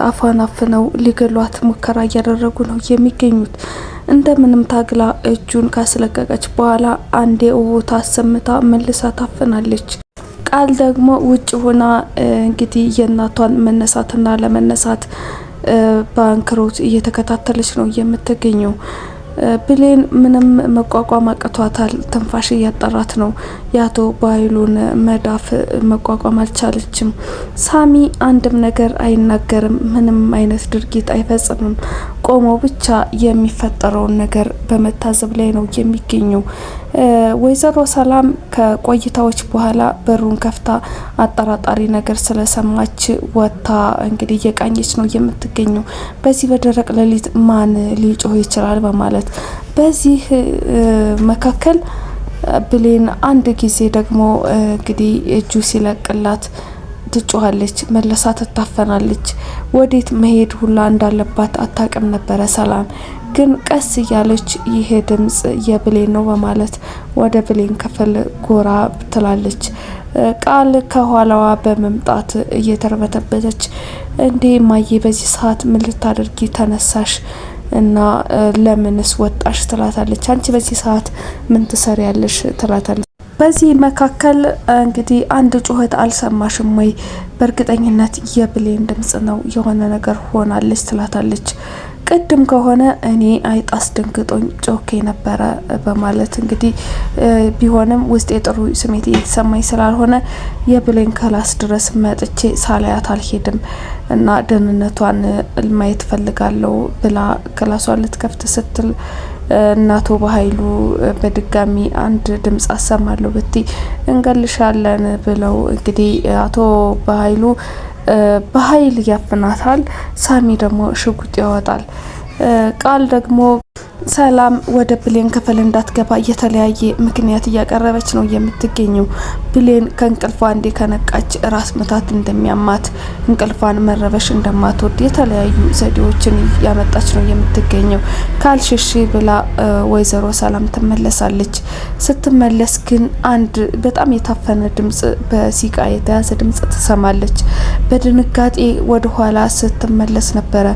አፏን አፍነው ሊገሏት ሙከራ እያደረጉ ነው የሚገኙት። እንደምንም ታግላ እጁን ካስለቀቀች በኋላ አንዴ እውታ አሰምታ መልሳ ታፍናለች። ቃል ደግሞ ውጭ ሆና እንግዲህ የእናቷን መነሳትና ለመነሳት በአንክሮት እየተከታተለች ነው የምትገኘው። ብሌን ምንም መቋቋም አቅቷታል። ትንፋሽ እያጠራት ነው። የአቶ በኃይሉን መዳፍ መቋቋም አልቻለችም። ሳሚ አንድም ነገር አይናገርም። ምንም አይነት ድርጊት አይፈጽምም። ቆሞ ብቻ የሚፈጠረውን ነገር በመታዘብ ላይ ነው የሚገኘው። ወይዘሮ ሰላም ከቆይታዎች በኋላ በሩን ከፍታ አጠራጣሪ ነገር ስለሰማች ወጥታ እንግዲህ እየቃኘች ነው የምትገኘው። በዚህ በደረቅ ሌሊት ማን ሊጮህ ይችላል በማለት በዚህ መካከል ብሌን አንድ ጊዜ ደግሞ እንግዲህ እጁ ሲለቅላት ትጮሃለች፣ መለሳ ትታፈናለች። ወዴት መሄድ ሁላ እንዳለባት አታቅም ነበረ ሰላም። ግን ቀስ እያለች ይሄ ድምጽ የብሌን ነው በማለት ወደ ብሌን ክፍል ጎራ ትላለች። ቃል ከኋላዋ በመምጣት እየተርበተበተች እንዴ ማዬ በዚህ ሰዓት ምን ልታደርጊ ተነሳሽ እና ለምንስ ወጣሽ ትላታለች። አንቺ በዚህ ሰዓት ምን ትሰሪያለሽ ትላታለች። በዚህ መካከል እንግዲህ አንድ ጩኸት አልሰማሽም ወይ? በእርግጠኝነት የብሌን ድምጽ ነው፣ የሆነ ነገር ሆናለች ትላታለች። ቅድም ከሆነ እኔ አይጥ አስደንግጦኝ ጮኬ ነበረ በማለት እንግዲህ ቢሆንም ውስጥ የጥሩ ስሜት እየተሰማኝ ስላልሆነ የብሌን ክላስ ድረስ መጥቼ ሳላያት አልሄድም እና ደህንነቷን ማየት ፈልጋለሁ ብላ ክላሷን ልትከፍት ስትል እናቶ በኃይሉ በድጋሚ አንድ ድምጽ አሰማለሁ ብቲ እንገልሻለን ብለው እንግዲህ አቶ በኃይሉ በኃይል ያፍናታል። ሳሚ ደግሞ ሽጉጥ ያወጣል። ቃል ደግሞ ሰላም ወደ ብሌን ክፍል እንዳትገባ የተለያየ ምክንያት እያቀረበች ነው የምትገኘው። ብሌን ከእንቅልፏ እንዴ ከነቃች ራስ ምታት እንደሚያማት፣ እንቅልፏን መረበሽ እንደማትወድ የተለያዩ ዘዴዎችን ያመጣች ነው የምትገኘው። ካልሽሽ ብላ ወይዘሮ ሰላም ትመለሳለች። ስትመለስ ግን አንድ በጣም የታፈነ ድምጽ፣ በሲቃ የተያዘ ድምጽ ትሰማለች። በድንጋጤ ወደ ኋላ ስትመለስ ነበረ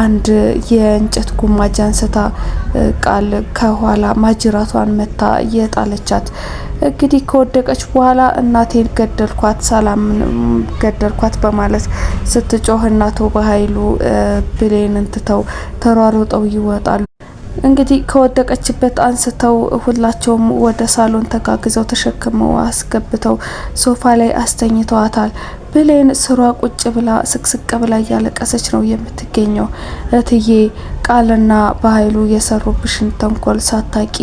አንድ የእንጨት ጉማጅ አንስታ ቃል ከኋላ ማጅራቷን መታ እየጣለቻት። እንግዲህ ከወደቀች በኋላ እናቴን ገደልኳት፣ ሰላምን ገደልኳት በማለት ስትጮህ እናቶ በኃይሉ ብሌንን ትተው ተሯሩጠው ይወጣሉ። እንግዲህ ከወደቀችበት አንስተው ሁላቸውም ወደ ሳሎን ተጋግዘው ተሸክመው አስገብተው ሶፋ ላይ አስተኝተዋታል። ብሌን ስሯ ቁጭ ብላ ስቅስቅ ብላ እያለቀሰች ነው የምትገኘው። እትዬ ቃልና በኃይሉ የሰሩብሽን ተንኮል ሳታቂ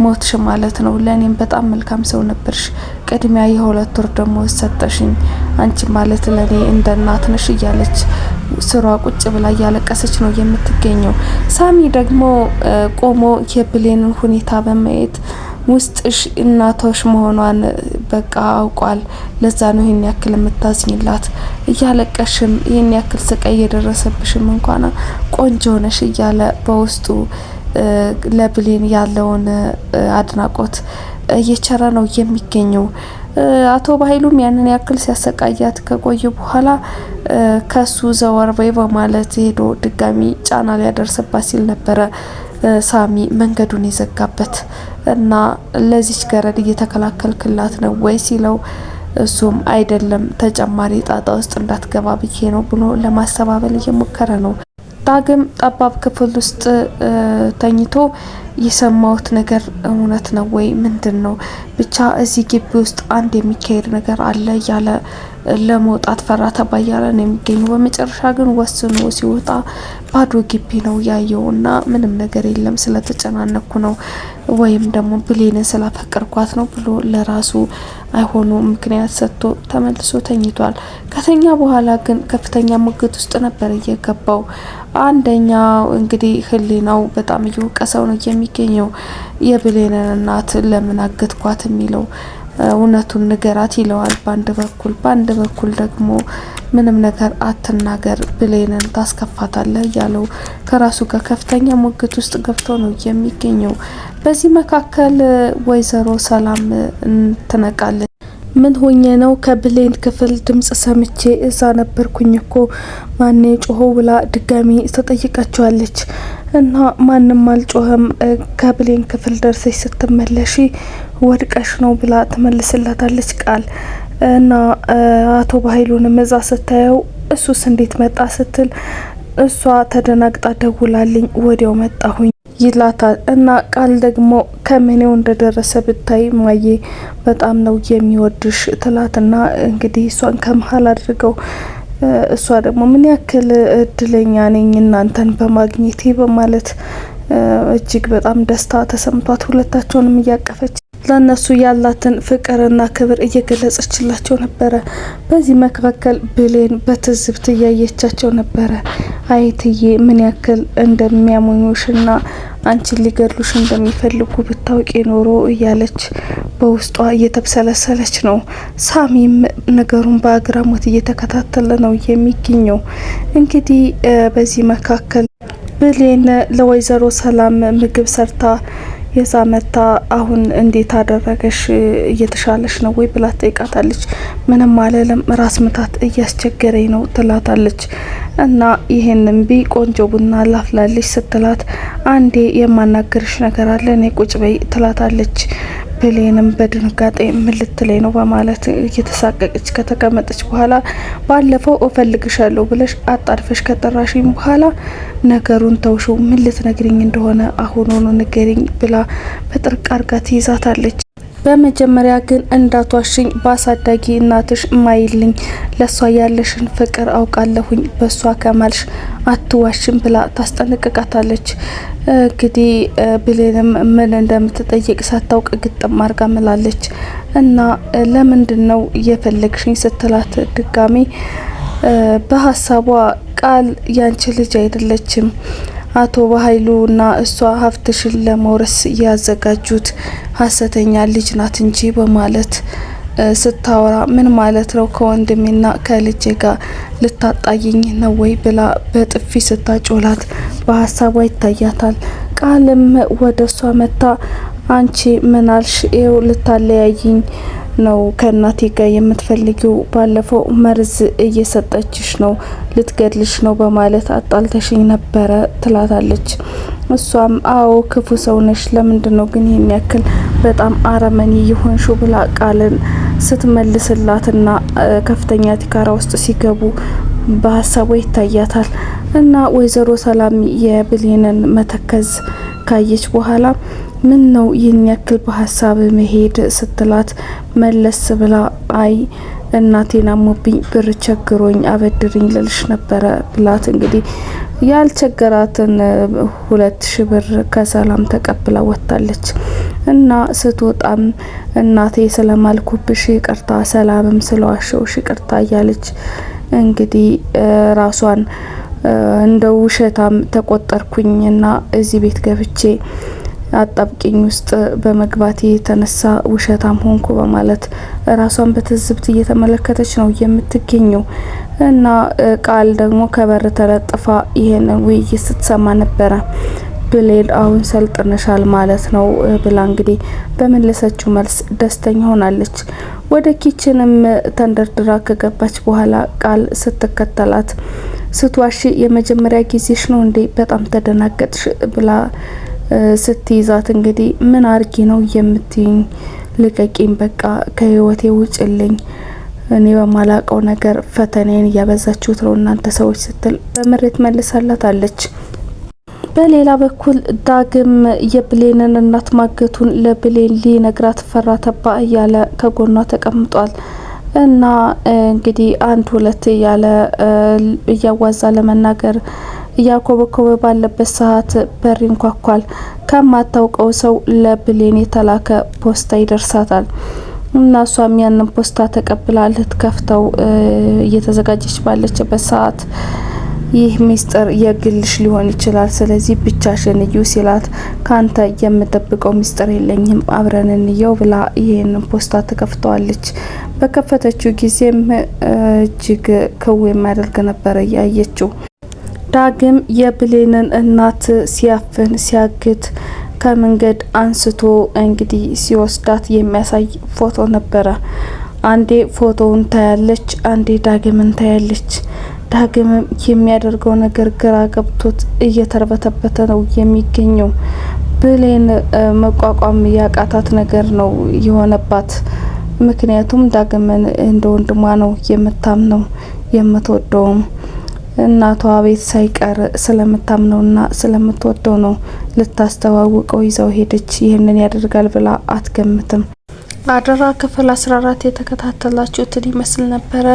ሞትሽ ማለት ነው። ለኔም በጣም መልካም ሰው ነበርሽ። ቅድሚያ የ2 ወር ደሞዝ ሰጠሽኝ። አንቺ ማለት ለኔ እንደ እናት ነሽ እያለች ስሯ ቁጭ ብላ እያለቀሰች ነው የምትገኘው። ሳሚ ደግሞ ቆሞ የብሌንን ሁኔታ በማየት ውስጥሽ እናቶሽ መሆኗን በቃ አውቋል። ለዛ ነው ይሄን ያክል የምታዝኝላት። እያለቀሽም ይሄን ያክል ስቃይ እየደረሰብሽም እንኳን ቆንጆ ነሽ እያለ በውስጡ ለብሌን ያለውን አድናቆት እየቸረ ነው የሚገኘው። አቶ በኃይሉም ያንን ያክል ሲያሰቃያት ከቆየ በኋላ ከሱ ዘወር በይ በማለት ሄዶ ድጋሚ ጫና ሊያደርስባት ሲል ነበረ ሳሚ መንገዱን የዘጋበት እና ለዚች ገረድ እየተከላከልክላት ነው ወይ ሲለው እሱም አይደለም ተጨማሪ ጣጣ ውስጥ እንዳትገባ ብዬ ነው ብሎ ለማስተባበል እየሞከረ ነው። ዳግም ጠባብ ክፍል ውስጥ ተኝቶ የሰማሁት ነገር እውነት ነው ወይ ምንድን ነው? ብቻ እዚህ ግቢ ውስጥ አንድ የሚካሄድ ነገር አለ እያለ ለመውጣት ፈራ ተባ እያለ ነው የሚገኘው። በመጨረሻ ግን ወስኖ ሲወጣ ባዶ ግቢ ነው ያየውና ምንም ነገር የለም፣ ስለተጨናነኩ ነው ወይም ደግሞ ብሌንን ስላፈቀርኳት ነው ብሎ ለራሱ አይሆኑ ምክንያት ሰጥቶ ተመልሶ ተኝቷል። ከተኛ በኋላ ግን ከፍተኛ ሙግት ውስጥ ነበር እየገባው። አንደኛው እንግዲህ ህሊናው በጣም እየወቀሰው ነው የሚገኘው። የብሌንን እናት ለምን አገትኳት የሚለው እውነቱን ንገራት ይለዋል በአንድ በኩል ደግሞ ምንም ነገር አትናገር ብሌንን ታስከፋታለህ እያለው ከራሱ ጋር ከፍተኛ ሙግት ውስጥ ገብቶ ነው የሚገኘው። በዚህ መካከል ወይዘሮ ሰላም ትነቃለች። ምን ሆኜ ነው? ከብሌን ክፍል ድምጽ ሰምቼ እዛ ነበርኩኝ እኮ ማን ጮኸው ብላ ድጋሚ ተጠይቃቸዋለች። እና ማንም አልጮኸም፣ ከብሌን ክፍል ደርሰሽ ስትመለሺ ወድቀሽ ነው ብላ ትመልስላታለች ቃል። እና አቶ በኃይሉንም እዛ ስታየው እሱስ እንዴት መጣ ስትል እሷ ተደናግጣ ደውላልኝ ወዲያው መጣሁኝ ይላታል። እና ቃል ደግሞ ከምኔው እንደደረሰ ብታይ ማዬ በጣም ነው የሚወድሽ ትላትና እንግዲህ እሷን ከመሀል አድርገው እሷ ደግሞ ምን ያክል እድለኛ ነኝ እናንተን በማግኘቴ በማለት እጅግ በጣም ደስታ ተሰምቷት ሁለታቸውንም እያቀፈች ለነሱ ያላትን ፍቅርና ክብር እየገለጸችላቸው ነበረ። በዚህ መካከል ብሌን በትዝብት እያየቻቸው ነበረ። አይትዬ ምን ያክል እንደሚያሞኙሽና አንቺን ሊገድሉሽ እንደሚፈልጉ ብታውቂ ኖሮ እያለች በውስጧ እየተብሰለሰለች ነው። ሳሚም ነገሩን በአግራሞት እየተከታተለ ነው የሚገኘው። እንግዲህ በዚህ መካከል ብሌን ለወይዘሮ ሰላም ምግብ ሰርታ የዛ መታ አሁን እንዴት አደረገሽ እየተሻለሽ ነው ወይ ብላ ጠይቃታለች። ምንም አለለም ራስ ምታት እያስቸገረኝ ነው ትላታለች። እና ይሄንን ቢ ቆንጆ ቡና ላፍላልሽ ስትላት አንዴ የማናገርሽ ነገር አለ እኔ ቁጭ በይ ትላታለች። ብሌንም በድንጋጤ ምን ልትለኝ ነው በማለት እየተሳቀቀች ከተቀመጠች በኋላ ባለፈው እፈልግሻለሁ ብለሽ አጣድፈሽ ከጠራሽኝ በኋላ ነገሩን ተውሽው ምን ልትነግሪኝ እንደሆነ አሁኑኑ ንገሪኝ ብላ በጥርቅ አርጋ ትይዛታለች። በመጀመሪያ ግን እንዳትዋሽኝ በአሳዳጊ እናትሽ ማይልኝ ለሷ ያለሽን ፍቅር አውቃለሁኝ በሷ ከማልሽ አትዋሽም ብላ ታስጠነቅቃታለች። እንግዲህ ብሌንም ምን እንደምትጠይቅ ሳታውቅ ግጥም አርጋ ምላለች። እና ለምንድን ነው እየፈለግሽኝ ስትላት ድጋሚ በሀሳቧ ቃል ያንቺ ልጅ አይደለችም አቶ በኃይሉና እሷ ሀብትሽን ለመውረስ ያዘጋጁት ሀሰተኛ ልጅ ናት እንጂ በማለት ስታወራ ምን ማለት ነው ከወንድሜና ከልጄ ጋር ልታጣይኝ ነው ወይ ብላ በጥፊ ስታጮላት በሀሳቧ ይታያታል። ቃልም ወደ እሷ መታ አንቺ ምናልሽ ይው ልታለያይኝ ነው ከእናቴ ጋር የምትፈልጊው ባለፈው መርዝ እየሰጠችሽ ነው ልትገድልሽ ነው በማለት አጣልተሽኝ ነበረ ትላታለች። እሷም አዎ ክፉ ሰው ነሽ ለምንድነው ግን የሚያክል በጣም አረመኔ ይሆንሹ ብላ ቃልን ስትመልስላትና ከፍተኛ ቲካራ ውስጥ ሲገቡ በሀሳቡ ይታያታል። እና ወይዘሮ ሰላም የብሌንን መተከዝ ካየች በኋላ ምን ነው ይህን ያክል በሀሳብ መሄድ ስትላት መለስ ብላ አይ እናቴን አሞብኝ ብር ቸግሮኝ አበድርኝ ልልሽ ነበረ ብላት እንግዲህ ያልቸገራትን 2000 ብር ከሰላም ተቀብላ ወጣለች። እና ስትወጣም እናቴ ስለማልኩብሽ ይቅርታ ሰላምም ስለዋሸውሽ ይቅርታ እያለች እንግዲህ ራሷን እንደ ውሸታም ተቆጠርኩኝና እዚህ ቤት ገብቼ አጣብቂኝ ውስጥ በመግባቴ የተነሳ ውሸታም ሆንኩ በማለት ራሷን በትዝብት እየተመለከተች ነው የምትገኘው። እና ቃል ደግሞ ከበር ተለጥፋ ይሄንን ውይይት ስትሰማ ነበረ። ብሌን አሁን ሰልጥነሻል ማለት ነው ብላ እንግዲህ በመለሰችው መልስ ደስተኛ ሆናለች። ወደ ኪችንም ተንደርድራ ከገባች በኋላ ቃል ስትከተላት ስትዋሺ የመጀመሪያ ጊዜሽ ነው እንዴ በጣም ተደናገጥሽ ብላ ስትይዛት እንግዲህ ምን አርጊ ነው የምትይኝ? ልቀቂኝ፣ በቃ ከህይወቴ ውጭልኝ፣ እኔ በማላቀው ነገር ፈተናዬን እያበዛችሁት ነው እናንተ ሰዎች ስትል በምሬት መልሳላታለች። በሌላ በኩል ዳግም የብሌንን እናት ማገቱን ለብሌን ሊነግራት ፈራ ተባ እያለ ከጎኗ ተቀምጧል። እና እንግዲህ አንድ ሁለት እያለ እያዋዛ ለመናገር እያኮበኮበ ባለበት ሰዓት በር ይንኳኳል። ከማታውቀው ሰው ለብሌን የተላከ ፖስታ ይደርሳታል። እና እሷም ያንን ፖስታ ተቀብላ ልትከፍተው እየተዘጋጀች ባለችበት ሰዓት ይህ ሚስጥር የግልሽ ሊሆን ይችላል፣ ስለዚህ ብቻሽን እዩ ሲላት ካንተ የምጠብቀው ሚስጥር የለኝም አብረን እንየው ብላ ይሄንን ፖስታ ተከፍተዋለች። በከፈተችው ጊዜም እጅግ ክው የሚያደርግ ነበር ያየችው። ዳግም የብሌንን እናት ሲያፍን ሲያግት ከመንገድ አንስቶ እንግዲህ ሲወስዳት የሚያሳይ ፎቶ ነበረ። አንዴ ፎቶውን ታያለች፣ አንዴ ዳግምን ታያለች። ዳግም የሚያደርገው ነገር ግራ ገብቶት እየተርበተበተ ነው የሚገኘው። ብሌን መቋቋም ያቃታት ነገር ነው የሆነባት። ምክንያቱም ዳግምን እንደ ወንድሟ ነው የምታምነው የምትወደውም እናቷ ቤት ሳይቀር ስለምታምነውና ስለምትወደው ነው ልታስተዋውቀው ይዘው ሄደች። ይህንን ያደርጋል ብላ አትገምትም። አደራ ክፍል 14 የተከታተላችሁትን ይመስል ነበረ።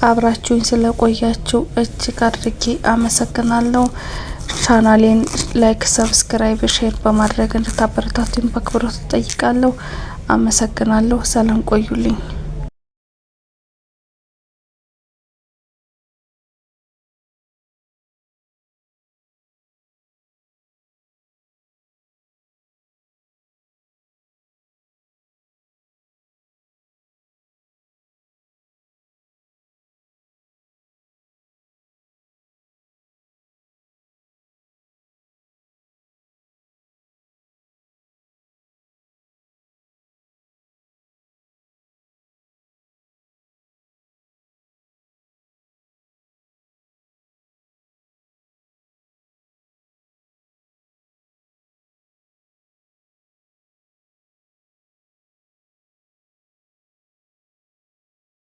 አብራችሁኝ ስለቆያችሁ እጅግ አድርጌ አመሰግናለሁ። ቻናሌን ላይክ፣ ሰብስክራይብ፣ ሼር በማድረግ እንድታበረታቱኝ በአክብሮት እጠይቃለሁ። አመሰግናለሁ። ሰላም ቆዩልኝ።